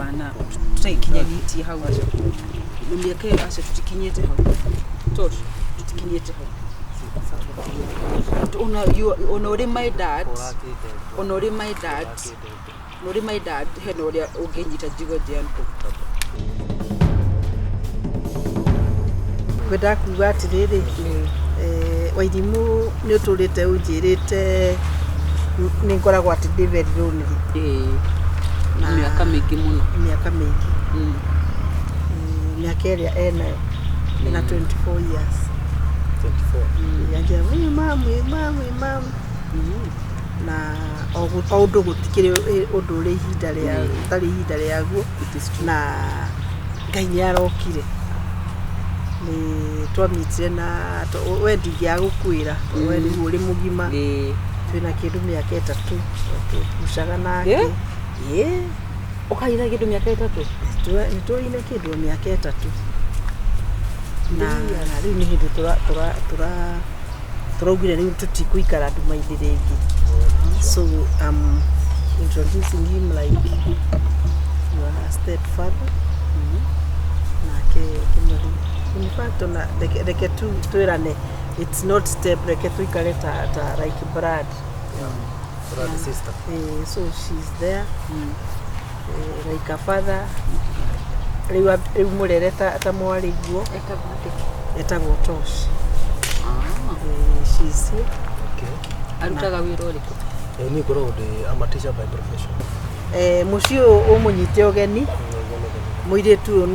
hapana tutaikinyagiti hau mliake ase tutikinyete hau tot tutikinyete hau onore my dad henoria ungenyita jigo janko kwenda kuga atiriri Wairimu ni uturite unjirite ni ngoragwo ati ndi very lonely miaka mingi muno miaka ĩrĩa enayo ena 24 years 24 yangia mami na o ũndũ gũtikĩrĩ ũndũ ũrĩ ihinda rĩa tarĩ ihinda rĩaguo na Ngai nĩarokire ni twamitire na wendi gĩa gũkwĩra wendi ũrĩ mũgima twina kĩndũ mĩaka 3 tucaga nake ukaina kĩndũ mĩaka 3 nitũine kĩndũ mĩaka 3 na rĩu nĩ hĩndĩ tũraugire rĩu tũtikũikara nduma-inĩ rĩngĩ so I'm introducing him like your stepfather nake kimuri in fact na reke twirane it's not step reke tuikare ta like brother brother sister so she's there like a father rĩu mũrere ta mwarĩ guo etagwo Tosh she's here arutaga wĩra ũrĩkũ ni ngoragwo ndĩ ama teacher by profession mũciĩ ũmũnyite ũgeni mũirĩtu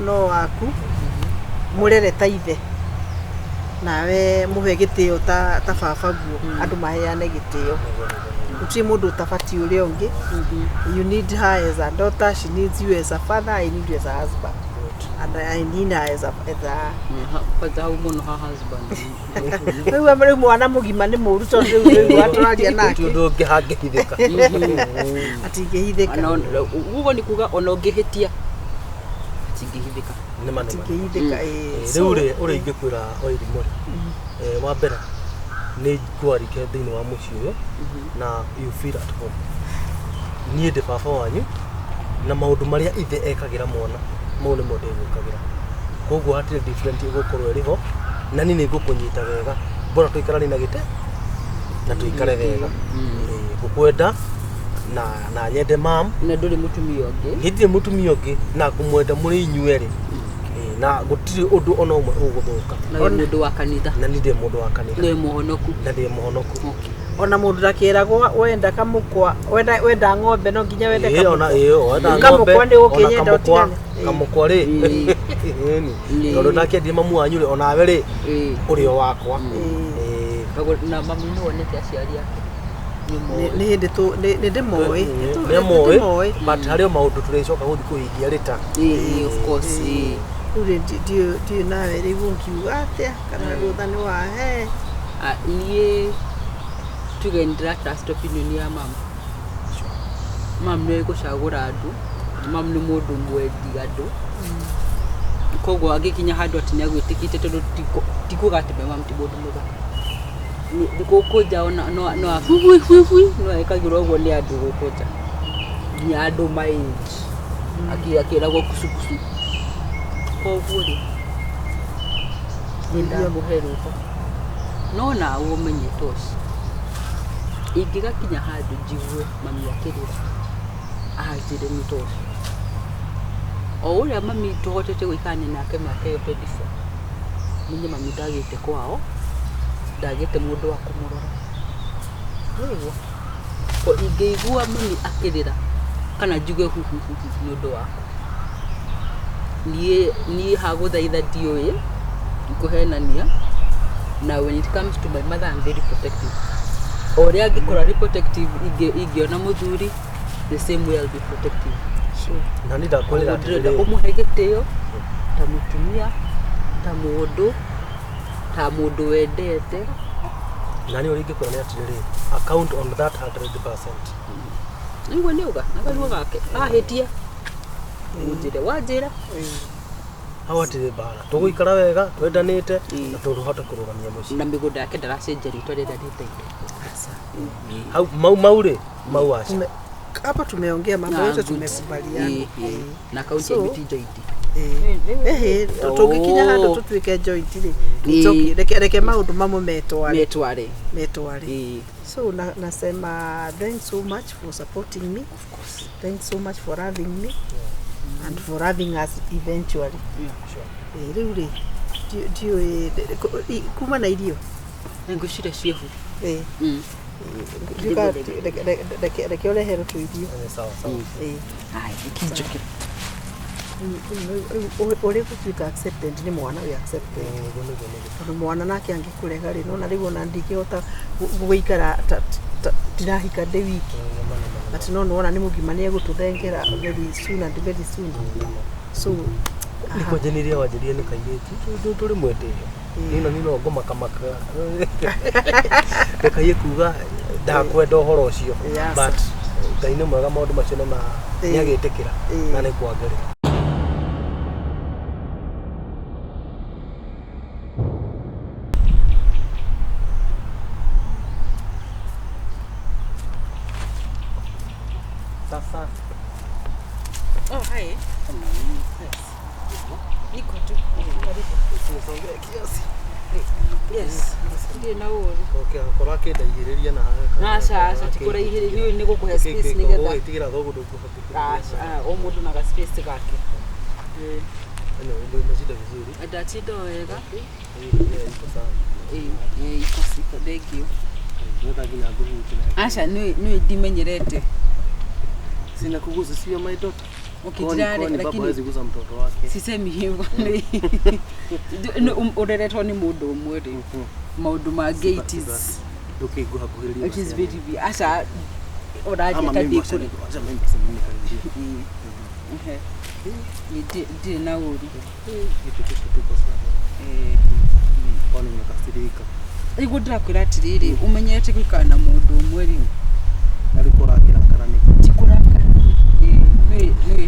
no waku mũrere ta ithe nawe mũhe gĩtĩo ta baba guo andũ maheane gĩtĩo gũtirĩ mũndũ ũtabatiĩ ũrĩa ũngĩ you need her as a daughter, she needs you as a father, I need you as a husband and I need her as a muno her husband rĩu mwana mũgima nĩ mũru tondũ rĩu atũraria nake ũndũ ũngĩhangĩhithĩka atingĩhithĩka ugo nĩ kuga ona ũngĩhĩtia atingĩhithĩka atingĩhithĩka rĩu ũrĩa ingĩkwĩra Wairimu wa mbere nĩ ngwarike thĩinĩ wa mũciĩ ũyũ na you feel at home niĩ ndĩ baba wanyu na maũndũ marĩa ithe ekagĩra mwana mau nĩmo ndĩgwĩkagĩra koguo hatirĩ different ĩgũkorwo ĩrĩho na niĩ nĩngũkũnyita wega mbona tũikarane na gĩtĩ na tũikare wega ngũkwenda na nyende mam na ndũrĩ mũtumia ũngĩ hĩndĩ mũtumia ũngĩ na ngũmwenda mũrĩ inyuerĩ na gũtirĩ ũndũ ona ũmwe ũgũthũka na mũndũ wa kanitha na nĩ ndĩ mũndũ wa kanitha nĩ mũhonoku na ndĩ mũhonoku ona mũndũ ndakĩragwo wenda kamũkwa wenda ng'ombe no nginya wende kamũkwa wenda ng'ombe kamũkwa rĩ tondũ nake ndĩ mamu wanyu rĩ onawe rĩ ũrĩ o wakwa na mamu nĩ wonete aciari ake nĩ hĩndĩ ndĩmoĩ nĩmoĩ but harĩ o maũndũ tũrĩcoka gũthiĩ kũhingia rĩta of course ndiũ nawe rĩu ũngiuga atĩa kana rũtha nĩ wahe niĩ tuge nĩndĩratrust opinion ya mama nĩ gũcagũra andũ mama nĩ mũndũ mwendi andũ koguo agĩkinya handũ atĩ nĩagwĩtĩkĩte tondũ tikuga atĩ mama ti mũndũ mũthaka gũkũ nja no ekagĩrwo ũguo nĩ andũ gũkũ nja nginya andũ my age akĩragwo kucukucu koguo rĩ nĩndamũhe rũtha no nawe ũmenye Tosh ingĩgakinya handũ njigue mami akĩrĩra anjĩre nĩ Tosh o ũrĩa mami tũhotete gũikarania nake mĩaka ĩyo 24 menye mami ndagĩte kwao ndagĩte mũndũ wa kũmũrora nĩguo ko ingĩigua mami akĩrĩra kana njuge huhu nĩ ũndũ wakwa niĩ hagũthaitha ndiũĩ kũhenania na when it comes to my mother I'm very protective ũrĩa angĩkorwo protective ingĩona mũthuri the same way I'll be protective na nĩ ndakwĩra atĩ ũmũhe gĩtĩo ta mũtumia ta mũndũ wendete na niĩ ũrĩa ingĩkwĩra nĩ atĩrĩrĩ account on that 100%. Nĩguo nĩuga na karuo gake ahĩtia njĩre wanjĩra hau hatirĩ mbara tũgũikara wega twendanĩte na tũhote kũrũgamia mũciĩ na mĩgũnda yake ndaracenjia rĩtwa rĩrĩa rĩtaire hau mau rĩ mau aca hapa tumeongea mambo yote tumekubaliana. Na kaunti ya Miti joint. Tugikinya handu tutuike joint ri. Reke maundu mamwe metware. So nasema thanks so much for supporting me. Of course. Thanks so much for having me. And for having us eventually. Riu ri kuma na irio ngushira ciehu reke urehe tu irio Sawa. ai ikinjoke uri gutuika accepted ni mwana we accepted mwana nake angikurega ri no na riu ona ndikihota guikara tirahika de wiki ati no nona ni mugima ni egututhengira very soon so niko jeniria wajirie ni kaiyeti turi mwete nino ngomaka rekaye kuga ndakwenda uhoro ucio but Ngai ni mwega maundu macio na niagitikira na ni kwageri sasa. Oh, hi. Niko tu. Karibu. Tunasongea kiasi. Yes. Ndiye na wewe. Okay, korake ndaigiriria na. Sasa tikora ihiririo ni gukuhe space nigetha. Tigira thogo ndukufatika. O mundu na space gake. Ndio umezida vizuri. Adatido wega. Iko sawa. Iko sika thank you. Ndio ngina nguhu. Asha ni dimenyerete. Sina kuguza sio my daughter. Ukijirani lakini hawezi kuguza mtoto wake. Sisemi hivyo. Ureretwo ni mundu umwe ri. Maundu ma gates. Ndukigwa hakuhiriria. It is very big. Asha uraje tathi kuri. Acha mimi kusemeni kanjia. Ndi na uri. Tuko sawa. Kwani unakasirika. Igu ndirakwira atiriri umenyete gwikana na mundu umwe ri. Ariko rakira karani. Tikuraka.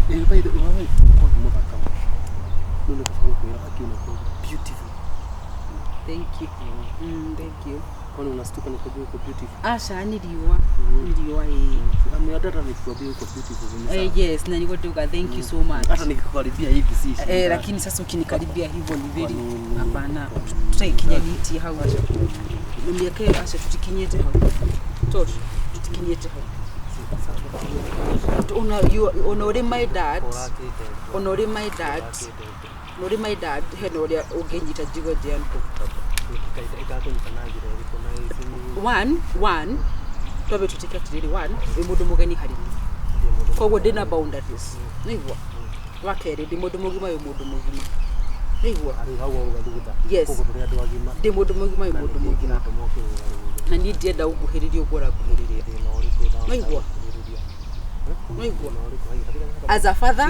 Ni by the way, kwa mudaka. Ndio kufukuira akiona kwa beautiful. Thank you. Thank you. Kwani unastuka ni kwa beautiful. Asha ni riwa Ameadata ni kwa beautiful. Yes, na nikotoka thank you so much. Hata nikikaribia hivi si. Lakini sasa ukinikaribia hivyo ni very hapana. Tutaikinya miti hau. Niambie Asha tutikinyete hau. Tot tutikinyete hau. Honore my dad. Heno uria ungenyita jigo jampo. One tobe tutika tiriri mundu mugeni harimi koguo ndina boundaries niguo wakere ndi mundu mugima yo mundu mugima niguo yes ndi mundu mugima yo mundu mugima na ni ndienda uguhiriria ugora guhiriria niguo as a father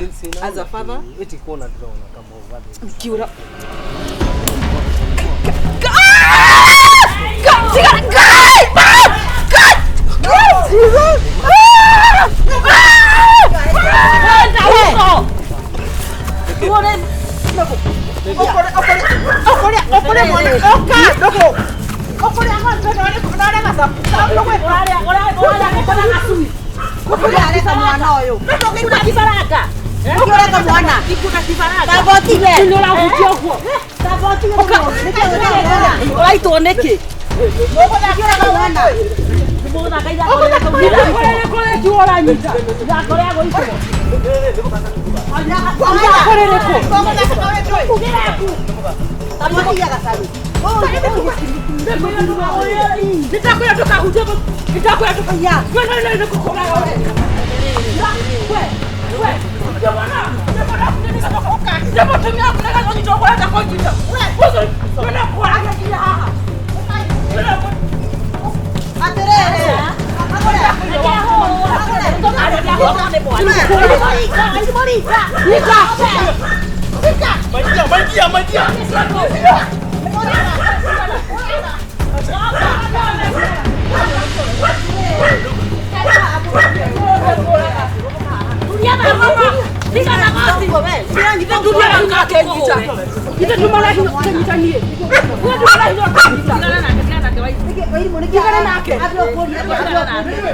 eti kuona ndiraona kama ugade kiura nake wai Wairimu niki Tigana nake.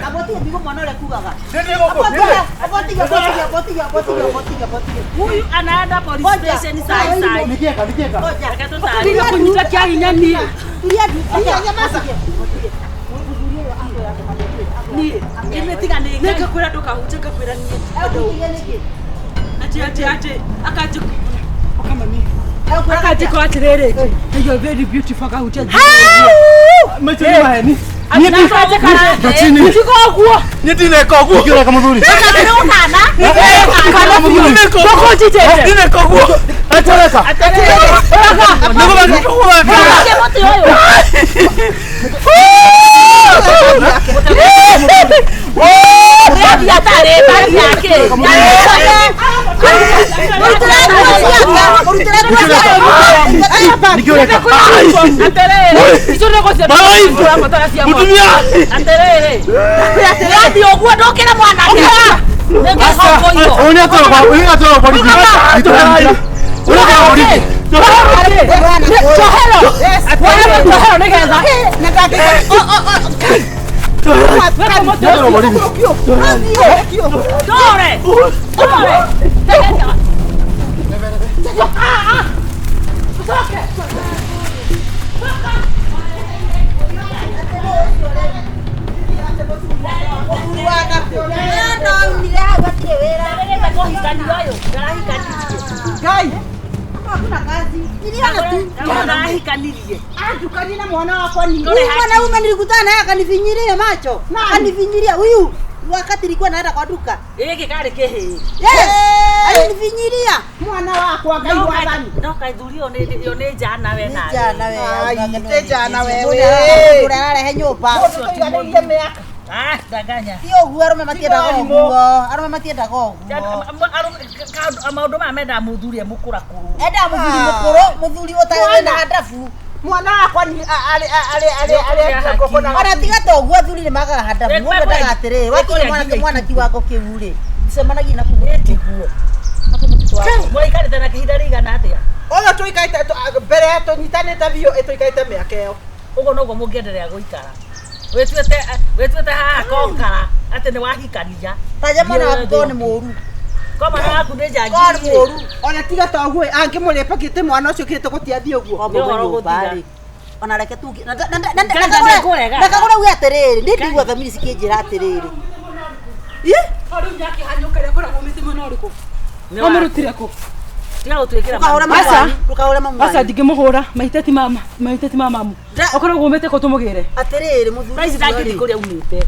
Aboti ndigo mwana ule kugaga. Ndio huko. Aboti. huyu anaenda police station saa. Nikieka. Bila kunyita kia hinyani. Ni imetiga ni neka kwira ndoka huteka kwira ni. Ati akaje kama mimi. Akaje kwa atirere. You are very beautiful ka hutia. Machini maheni. Nieti chini. Chikoguo. Nieti nekoguo. Nikiona kama mzuri. Kana mzuri. Toko chitete. Nine koguo. Atareka. Niko bakikuwa. Moto yoyo. Bari yake. Nikiona Gai. Hakuna kazi. Niliona tu. Kama hikanilie. Tukanina mwana wako ni. Huyu mwanaume nilikutana naye akanifinyiria macho. Akanifinyiria huyu wakati nilikuwa naenda kwa duka. Ege kale kehe. Yes. Alinifinyiria mwana wako akaigwa ndani. No kaithurio ne jana we na. Jana wewe. Jana wewe. Urare nyumba. Ah, daganya. Tio guo arome matienda goguo. Arome matienda goguo. Maundu ma menda muthurie mukura kuru. Enda muthuri utawe na ndafu. Mwana wakwa ni ale kokona. Ara tiga toguo thuri ni magaga hadafu. Wewe ndagatere. Wakire mwana kiwako kiure. Semanagia na kuguti guo. Moi kare tena kihinda rigana atia. Oyo tuikaite mbere yetu nyitanite bio etuikaite miaka iyo. Ugo nogo mungiendelea guikara. Wetuete haha konkara ati ni wahikania. Taja mwana wako ni muru. Koma na waku ni jangi. Kwa muru. Ona tiga toguo angimulipa kite mwana ucio kite gutiathie uguo. Ona reke tu. Ndakagura uya atiriri. Ndindigwa thamiri cikinjira atiriri. Oru nyaki hanyukare kora mumiti mwana uriku. Omurutire ko. Tiga utwikira. Tukaure mamu. Asa ndigimuhura mahiteti mama. Okora gumete ko tumugire. Atiriri muthuri. Raisi ndangithie kuria umite.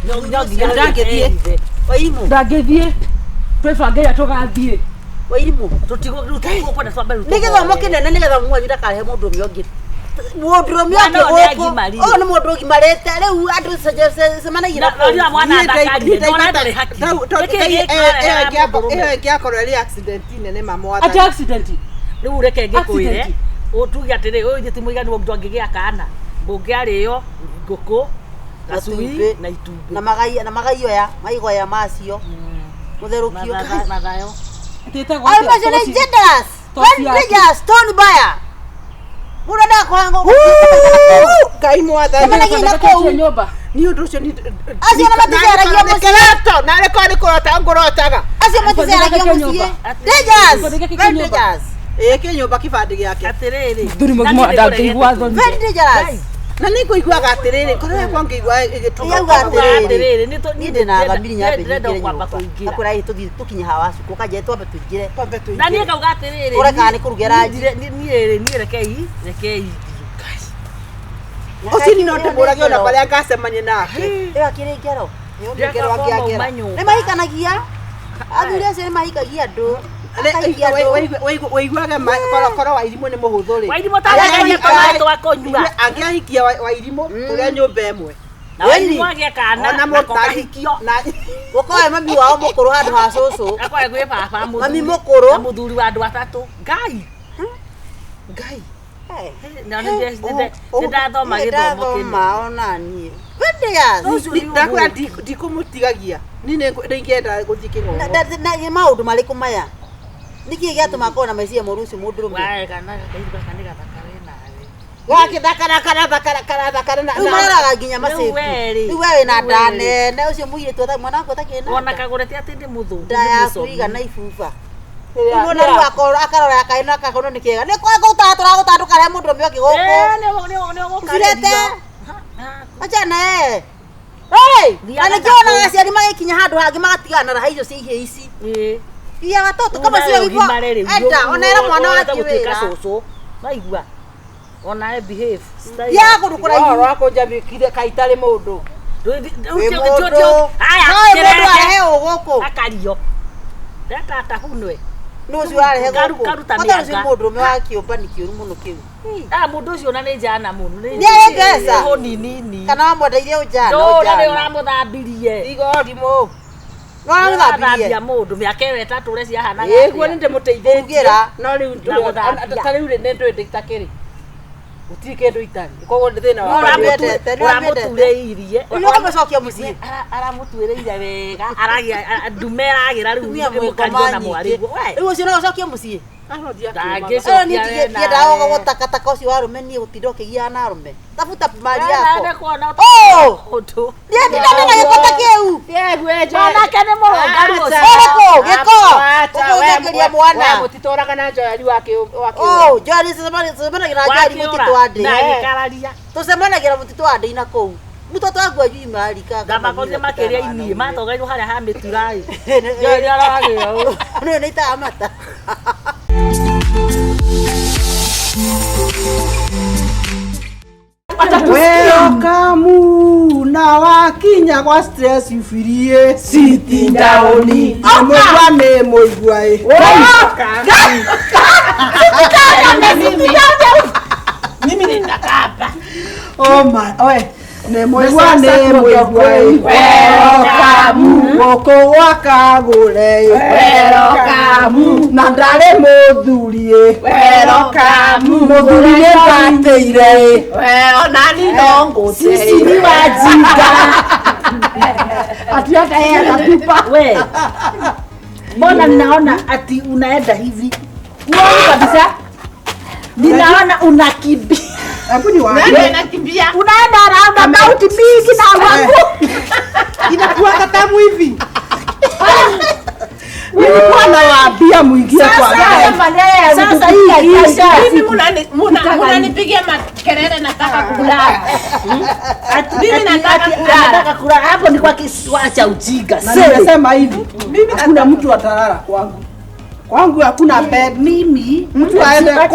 Ndangithie. Waimu. Ndangithie. Twebange ya tugathie. Waimu. Tutigo kwenda twambe ruto. Nigethomo kinene nigetha mwanyu ndakarehe mundu miongi. Mundu miongi goko. Oh ni mundu ugimarite. Riu andu semanagira. Ndio mwana ndakari. Nona ndari haki. Iyo ngiakorwo ri accident nene mama wa. Ati accident. Riu reke ngikuire. Utugi atiri uyu ti muigani wo ndu ngigia kana. Bungiario nguku. Gasui na itumbi. Na magaio ya maigoya macio. Mutherukio. Mathayo. Tetagwo. Almazene jedas. Wendejas Tony Baya. Murada kwangu. Kai mwatha. Managi na ko nyumba. Ni undu ucio ni. Acio na matizeragia mucio. Na reko ni kurota ngorotaga. Acio matizeragia mucio. Dejas. Kinyumba kibandi giake. Atiriri. Nduri mugimo ndangigwa thoni. Dejas. Na niko igwaga atiriri korwe kwa ngigwa igituga atiriri ni ndina thamiri nyambe ngire nyumba akura ituthi tukinya hawacu kukaje twambe tuingire na nie kauga atiriri ureka ni kurugera ni rekei Osini no ndimurage ona baria ngasemanye nake iyo akiri ngero ngero angiagera ni mahikanagia athuri acio ni mahikagia ndu Waiguaga koro Wairimu ni muhuthu ri. Wairimu taragia kama twakonyua. Angiahikia Wairimu uria nyumba emwe. Na Wairimu agia kana na mutahikio. Na ukoe mami wao mukuru handu ha cucu. Akoe gwi baba muthu. Mami mukuru. Na muthuri wa andu atatu. Ngai. Na ndathoma githomo kinu. Ona nie. Wendeas. Ndakura ndikumutigagia. Nini ndingienda guthii kingogo. Na maundu mariku maya. Niki giatuma kona meciria muruci mundurume. Wae kana kaitwa kandiga thakare nawe. Thakara na umaraga nginya macebu. Riu wewe na ndane na ucio muiretu tha mwana wako takena. Ona kagurete ati ndi muthu. Ndaya kuiga na ibuba. Unaona riu akarora akaina kakono ni kiega. Ni kwa gutatura kare mundu mbio kigoko. Ne Sirete. Acha na Hey! Ana kiona aciari magikinya handu hangi magatigana raha icio cia ihie ici. Iya watoto kama sio hivyo. Enda onera mwana wa kiwira. Maigua. Ona behave. Ya kurukura Wao wako njabikire kaitari mundu. Arehe ugoko. Akario. Data atahunwe. Nusu arehe goko. Kata si mundu me wa kiumba ni kiuru muno kiu. Mundu ucio na ni jana muno. Ni egesa. Nini. Kana wamwendeire ujana. No, na uramuthambirie. Igori mo. Warathambirie mundu miaka ĩyo ĩtatũ ũrĩa ciahanaga. Ĩguo nĩ ndĩmũteithĩtie no rĩu ta rĩu nĩ ndwende itakĩrĩ. Gũtirĩ kĩndũ itarĩ. Koguo nĩ thĩna wa ũramũtuĩrĩirie. Nĩ ũkamũcokia mũciĩ. Aramũtuĩrĩire wega. Aragia ndume aragira rĩu mũkario na mwarĩguo. Rĩu ũcio no ũcokie mũciĩ. Ndangĩcokia gũtakataka ũcio wa arũme niĩ gũtinda ũkĩgiana na arũme. Tafuta mali yako. Ndiendinamena gĩkota kĩu. Mwanake nĩ mũrũngaru ũcio. Gĩko. Ũkũnjĩkĩria mwana. Mũtitũraga na Joeli wake. Joeli tũcemanagĩra Joeli mũtitũ wa ndĩ. Tũcemanagĩra mũtitũ wa ndĩ na kũu. Mtoto wangu ajui mahali kaka. Ngamba koze makeria ini matogairwo haria ha miturai. Joeli aragia. Nĩ nĩita mata. Welcome na wakinya kwa stress ufirie sitting down amogwa me moigwae mimi ninakapa oh my oe ne moigwa ne moigwae welcome woko wakagure welcome na ndare muthurie welcome muthurie bateire nani ndongo sisi ni wajinga ati hata yeye atatupa we mbona ninaona ati unaenda hivi uone kabisa ninaona unakimbia hebu ni wapi Nakimbia. unaenda round about mingi na wangu inakuwa katamu hivi nilikuwa nawaambia muingie kwa sasa hii mimi mnanipigia makelele nataka kulala. mimi nataka kulala hapo ni kwa kiswa cha ujinga na nimesema hivi mimi hakuna mtu atalala kwangu hakuna bed mimi mtu aende kwa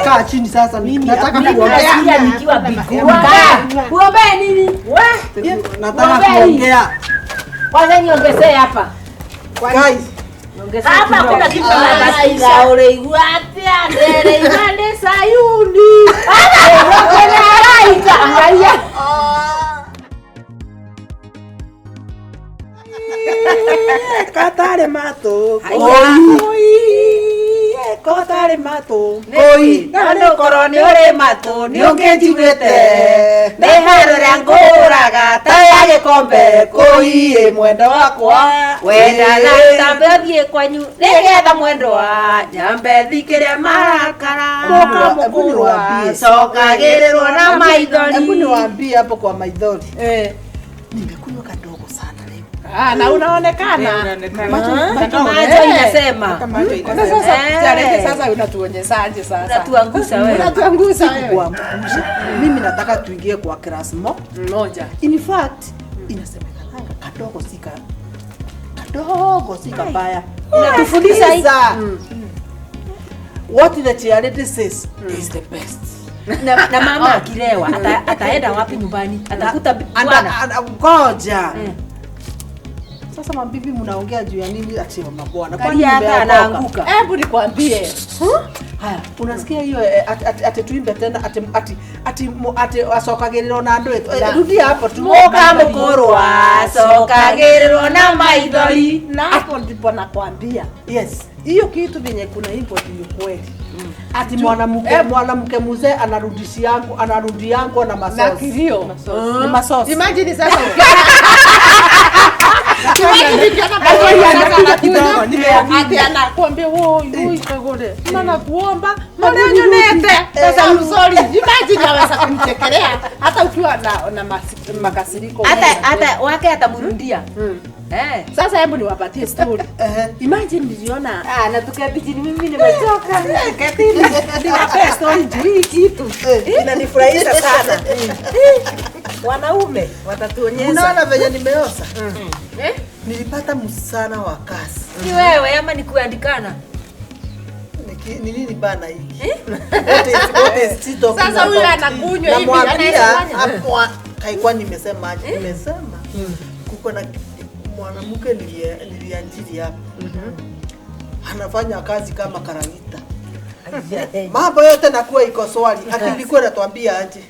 Kaa chini sasa mimi nataka kuongea nikiwa bigua. Uombee nini? nataka kuongea Kwanza niongezee hapa. guys Hapa kuna kitu Ila ureigua atia ndere igande Sayuni. Kwenda raita angalia. katare mato kotare mato Oi, nando koroni ore mato ni ongenjigwete. Neharora nguraga taya gikombe koi mwendo wakwa. Wenda na tambethie kwanyu nigetha mwendo wa nyambe thikiria marakara. Mukamukua cokagirirwo na maithori. hebu niwaambie hapo kwa maithori nimekunywa kadogo sana leo Na unaonekana. macho inasema. sasa unatuonyesaje sasa Unatuangusha wewe. unatuangusha kuangusha mimi nataka tuingie kwa class moja in fact inasemekana kadogo si kabaya Inatufundisha hii. what the charity says is the best Na mama akilewa ataenda wapi nyumbani? Atakuta bwana. ngoja Sasa mabibi mnaongea juu ya nini ati mabwana? Kali hata anaanguka. Hebu nikwambie. Haya, unasikia hiyo ati tuimbe tena ati asokagiriro na andu etu. Rudia hapo tu. Moka mukorwa sokagiriro na maithori. Na hapo ndipo nakwambia. Yes. Hiyo kitu vyenye kuna hivyo ni kweli. Ati mwanamke mzee anarudi yangu na masosi. Na kilio. Ni masosi. Imagine sasa. Ati anakuambia woi kagore. Mana kuomba, mana nyonete. Sasa sorry. Imagine aweza kumchekelea hata ukiwa na makasiriko. Hata wake atamrudia. Sasa hebu niwapatie story. Imagine niliona Na tukabiji mimi nimechoka. niwape story juu hii kitu. Inanifurahisha sana. Wanaume watatuonyesha. Unaona venye nimeosa? Nilipata msana wa kazi. Ni wewe ama ni kuandikana? Ni nini bana hiki? Sasa huyu anakunywa hivi hapo kaikuwa nimesema kuko na mwanamke nilianjili hapa. Anafanya kazi kama karavita. Mambo yote nakuwa iko swali. Akilikuwa anatuambia aje.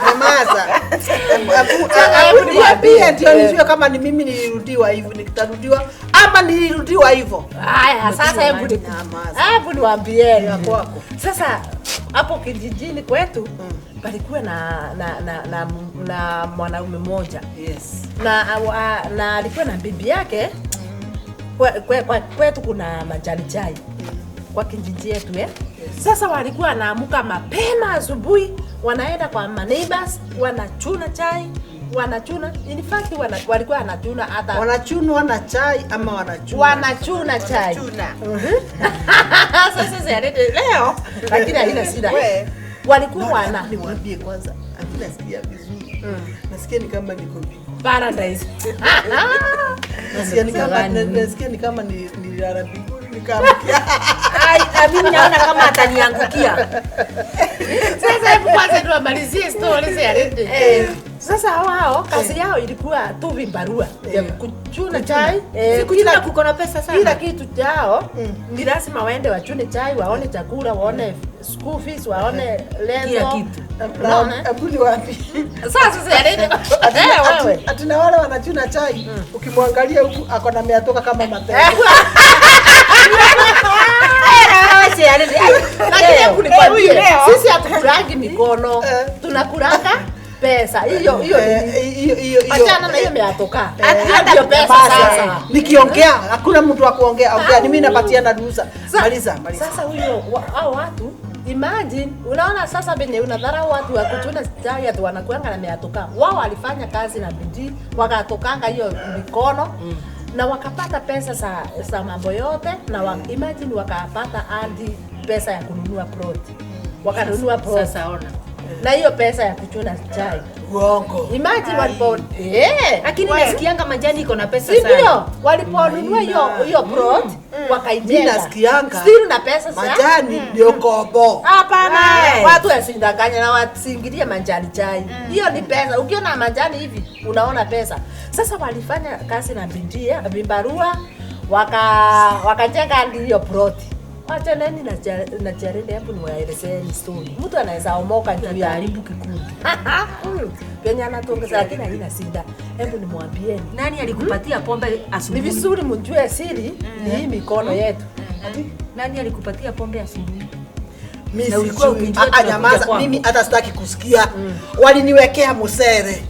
Mamaza. Niambie ndio nijue kama ni mimi nilirudiwa hivyo nikitarudiwa ama nilirudiwa hivyo. Haya sasa hebu niwaambieni kwako. Sasa hapo kijijini kwetu palikuwa na mwanaume mmoja. Yes. Na alikuwa na bibi yake. Kwetu kuna majani chai. Kwa kijiji yetu Sasa walikuwa wanaamuka mapema asubuhi, wanaenda kwa neighbors, wanachuna chai, in fact walikuwa wanachuna hata wanachunwa na chai ama wanachuna chai. Sasa leo lakini haina shida. Walikuwa niwaambie kwanza, nasikia vizuri. Nasikia ni kama niko paradise. Nasikia ni kama nilala mbinguni nikamkia. Mimi naona kama ataniangukia. Sasa hebu kwanza tuamalizie stories ya Rede. Sasa wao kazi yao ilikuwa tu vibarua ya kuchuna chai. Kila kuko na pesa sana. Kila kitu chao ni lazima waende wachune chai, waone chakula, waone school fees, waone lendo. Kila kitu. Abuli wapi? Sasa ya Rede. Wewe. Atina wale wanachuna chai. Ukimwangalia huku ako na miatoka kama matendo. Lakini sisi hatukurangi mikono, tunakuranga pesa. Hiyo achana na hiyo meatoka. Hata pesa sasa. Nikiongea hakuna mtu wa kuongea. Ongea ni mimi napatia na ruhusa. Maliza. Sasa huyo hao watu imagine, unaona sasa venye unadharau watu wa kuchuna chai atu wanakuanga na meatoka. Wao walifanya kazi na bidii, wakatokanga hiyo mikono. Na wakapata pesa za mambo yote na imagine wakapata hadi pesa ya kununua plot. Wakanunua plot. Sasa ona. Na hiyo pesa ya kuchuna chai. Uongo. Imagine walipo lakini nasikianga majani iko na pesa sana. Ndio, waliponunua hiyo plot wakaijenga. Nasikianga. Still na pesa sana. Majani ndio kobo. Hapana. Watu wasindanganya na wasingilia majani chai. Hiyo ni pesa. Ukiona majani hivi unaona pesa. Sasa walifanya kazi na vibarua wakajenga hiyo plot. Wacha nani na Jarende hapo ni waelezee story. Mtu anaweza omoka juu ya haribu kikundi. Kenya anatongeza lakini haina shida. Hebu nimwambieni. Nani alikupatia pombe asubuhi? Ni vizuri mjue siri ni hii mikono yetu. Nani alikupatia pombe asubuhi? Mimi ulikuwa nyamaza, mimi hata sitaki kusikia. Waliniwekea musere.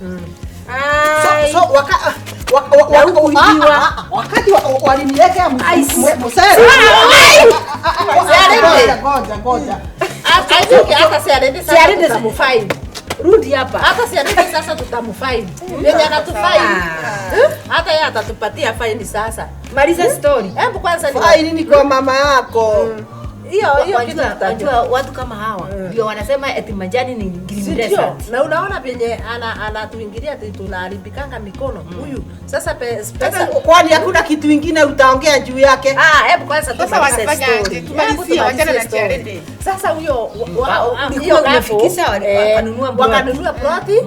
So wakati waliniwekea musere. Ngoja. Hata Siarende tutamfine. Rudi hapa. Hata Siarende sasa tutamfine. Yeye anatufine. Hata yeye atatupatia fine sasa. Maliza story. Hebu kwanza fine ni kwa mama yako. hiyo kitu Unajua watu kama hawa ndio wanasema eti majani ni green desert. Na unaona penye anatuingilia tunaharibikanga mikono huyu. Sasa pesa Kwani hakuna kitu kingine utaongea juu yake? hebu kwanza tumalize story. Tumalizia, wachana na charity. Sasa huyo Nilikuwa umefikisha wakanunua ploti,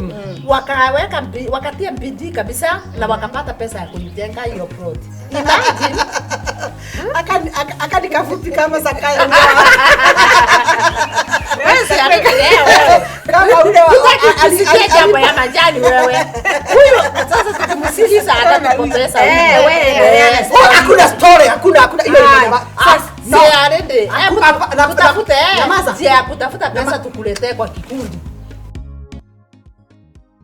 wakatia bidii kabisa na wakapata pesa ya kujenga hiyo ploti. Imagine Akanikafiti kama Zakayo. Kama ule alisikia jambo ya majani wewe. Huyo sasa tukimsikiliza atakupoteza wewe. Hakuna story, hakuna hiyo Tafute pesa tukuletee kwa kikundi.